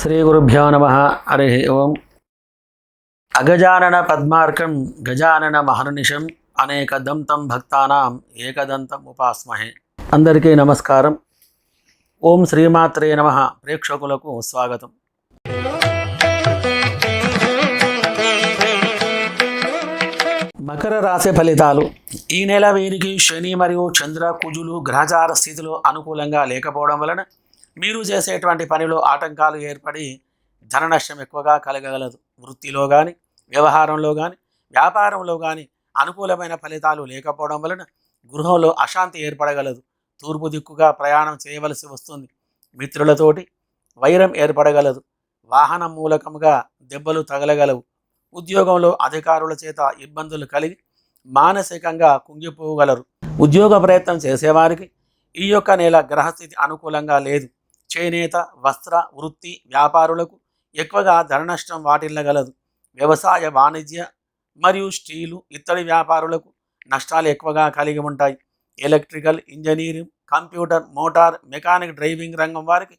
శ్రీగురుభ్యో నమః. హరి ఓం. అగజానన పద్మార్కం గజానన మహర్నిశం అనేకదంతం భక్తానాం ఏకదంతం ఉపాస్మహే. అందరికీ నమస్కారం. ఓం శ్రీమాత్రే నమః. ప్రేక్షకులకు స్వాగతం. మకర రాశి ఫలితాలు. ఈ నెల వీరికి శని మరియు చంద్ర కుజులు గ్రహచార స్థితిలో అనుకూలంగా లేకపోవడం వలన మీరు చేసేటువంటి పనిలో ఆటంకాలు ఏర్పడి ధన నష్టం ఎక్కువగా కలగగలదు. వృత్తిలో కానీ, వ్యవహారంలో కానీ, వ్యాపారంలో కానీ అనుకూలమైన ఫలితాలు లేకపోవడం వలన గృహంలో అశాంతి ఏర్పడగలదు. తూర్పు దిక్కుగా ప్రయాణం చేయవలసి వస్తుంది. మిత్రులతోటి వైరం ఏర్పడగలదు. వాహనం మూలకముగా దెబ్బలు తగలగలవు. ఉద్యోగంలో అధికారుల చేత ఇబ్బందులు కలిగి మానసికంగా కుంగిపోగలరు. ఉద్యోగ ప్రయత్నం చేసేవారికి ఈ యొక్క నెల గ్రహస్థితి అనుకూలంగా లేదు. చేనేత, వస్త్ర, వృత్తి వ్యాపారులకు ఎక్కువగా ధన నష్టం వాటిల్లగలదు. వ్యవసాయ, వాణిజ్య మరియు స్టీలు ఇత్తడి వ్యాపారులకు నష్టాలు ఎక్కువగా కలిగి ఉంటాయి. Electrical, engineering, computer, motor, mechanic, driving రంగం వారికి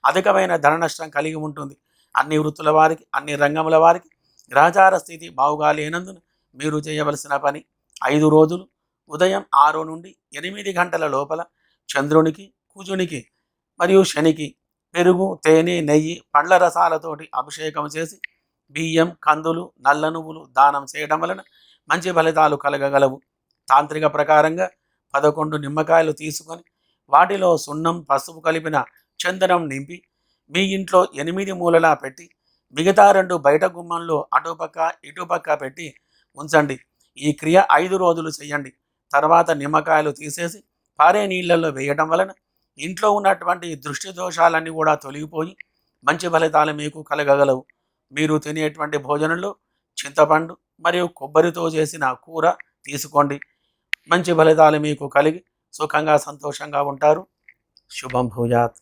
అధికమైన ధన నష్టం కలిగి ఉంటుంది. అన్ని వృత్తుల వారికి, అన్ని రంగముల వారికి గ్రహచార స్థితి బావుగా లేనందున మీరు చేయవలసిన పని 5 రోజులు ఉదయం 6 నుండి 8 గంటల లోపల చంద్రునికి, కుజునికి మరియు శనికి పెరుగు, తేనె, నెయ్యి, పండ్ల రసాలతోటి అభిషేకం చేసి బియ్యం, కందులు, నల్ల నువ్వులు దానం చేయడం వలన మంచి ఫలితాలు కలగగలవు. తాంత్రిక ప్రకారంగా 11 నిమ్మకాయలు తీసుకొని వాటిలో సున్నం, పసుపు కలిపిన చందనం నింపి మీ ఇంట్లో 8 మూలలా పెట్టి మిగతా 2 బయట గుమ్మంలో అటుపక్క ఇటుపక్క పెట్టి ఉంచండి. ఈ క్రియ 5 రోజులు చేయండి. తర్వాత నిమ్మకాయలు తీసేసి పారే నీళ్ళల్లో వేయడం వలన ఇంట్లో ఉన్నటువంటి దృష్టి దోషాలన్నీ కూడా తొలగిపోయి మంచి ఫలితాలు మీకు కలగగలవు. మీరు తినేటువంటి భోజనంలో చింతపండు మరియు కొబ్బరితో చేసిన కూర తీసుకోండి. మంచి ఫలితాలు మీకు కలిగి సుఖంగా సంతోషంగా ఉంటారు. శుభం భూయాత్.